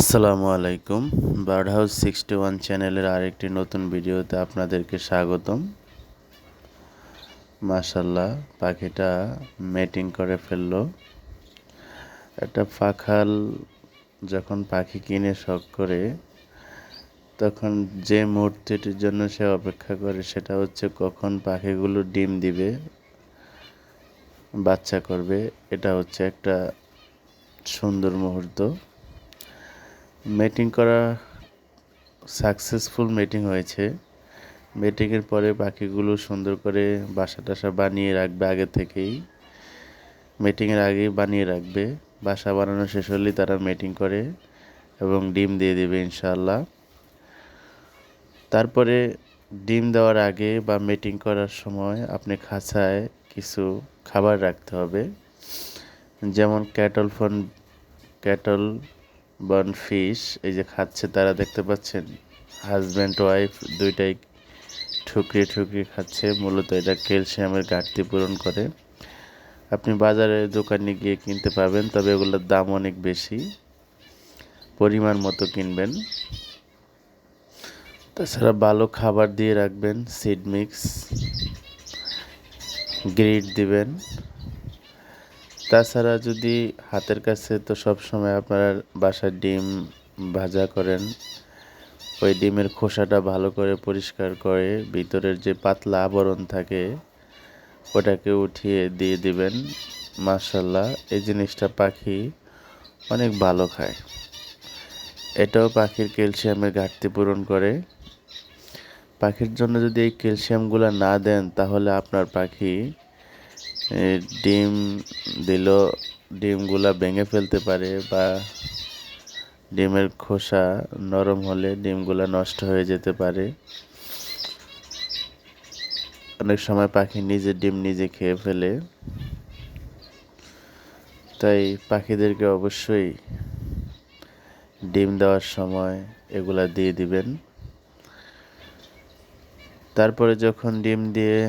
আসসালামু আলাইকুম। Bird house 61 চ্যানেলের আরেকটি নতুন ভিডিওতে আপনাদেরকে স্বাগতম। মাশাআল্লাহ, পাখিটা মেটিং করে ফেললো। একটা পাখাল যখন পাখি কিনে শখ করে, তখন যে মুহূর্তটির জন্য সে অপেক্ষা করে সেটা হচ্ছে কখন পাখিগুলো ডিম দিবে, বাচ্চা করবে। এটা হচ্ছে একটা সুন্দর মুহূর্ত। মেটিং করা সাকসেসফুল মেটিং হয়েছে। মেটিংয়ের পরে পাখিগুলো সুন্দর করে বাসা টাসা বানিয়ে রাখবে আগে থেকেই। মেটিংয়ের আগেই বানিয়ে রাখবে। বাসা বানানো শেষ হলেই তারা মেটিং করে এবং ডিম দিয়ে দেবে ইনশাআল্লাহ। তারপরে ডিম দেওয়ার আগে বা মেটিং করার সময় আপনি খাঁচায় কিছু খাবার রাখতে হবে। যেমন ক্যাটল বন ফিশ, এই যে খাচ্ছে তারা, দেখতে পাচ্ছেন হাজব্যান্ড ওয়াইফ দুইটাই ঠুকরিয়ে ঠুকরিয়ে খাচ্ছে। মূলত এটা ক্যালসিয়ামের ঘাটতি পূরণ করে। আপনি বাজারে দোকানে গিয়ে কিনতে পাবেন, তবে এগুলোর দাম অনেক বেশি। পরিমাণ মতো কিনবেন। তাছাড়া ভালো খাবার দিয়ে রাখবেন, সিড মিক্স, গ্রিড দিবেন। তাছাড়া যদি হাতের কাছে, তো সবসময় আপনার বাসার ডিম ভাজা করেন, ওই ডিমের খোসাটা ভালো করে পরিষ্কার করে ভিতরের যে পাতলা আবরণ থাকে ওটাকে উঠিয়ে দিয়ে দিবেন। মাশাআল্লাহ, এই জিনিসটা পাখি অনেক ভালো খায়। এটাও পাখির ক্যালসিয়ামের ঘাটতি পূরণ করে। পাখির জন্য যদি এই ক্যালসিয়ামগুলো না দেন, তাহলে আপনার পাখি ডিম দিল, ডিমগুলা ভেঙে ফেলতে পারে, বা ডিমের খোসা নরম হলে ডিমগুলা নষ্ট হয়ে যেতে পারে। অনেক সময় পাখি নিজের ডিম নিজে খেয়ে ফেলে। তাই পাখিদেরকে অবশ্যই ডিম দেওয়ার সময় এগুলা দিয়ে দিবেন। তারপরে যখন ডিম দিয়ে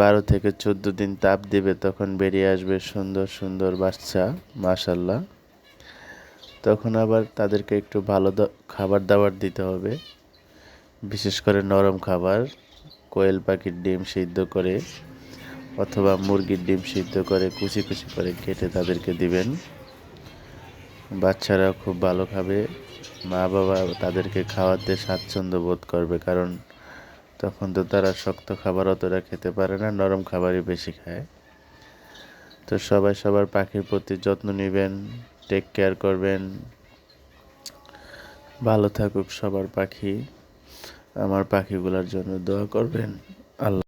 12 থেকে 14 দিন তাপ দিবে, তখন বেরিয়ে আসবে সুন্দর সুন্দর বাচ্চা। মাশাআল্লাহ, তখন আবার তাদেরকে একটু ভালো খাবার দাবার দিতে হবে। বিশেষ করে নরম খাবার, কোয়েল পাখির ডিম সিদ্ধ করে অথবা মুরগির ডিম সিদ্ধ করে কুচি কুচি করে কেটে তাদেরকে দিবেন। বাচ্চারা খুব ভালো খাবে। মা বাবা তাদেরকে খাওয়াতে স্বাচ্ছন্দ্য বোধ করবে, কারণ তখন তো তারা শক্ত খাবার অতটা খেতে পারে না, নরম খাবারই বেশি খায়। তো সবাই সবার পাখির প্রতি যত্ন নেবেন, টেক কেয়ার করবেন। ভালো থাকুক সবার পাখি। আমার পাখিগুলোর জন্য দোয়া করবেন। আল্লাহ।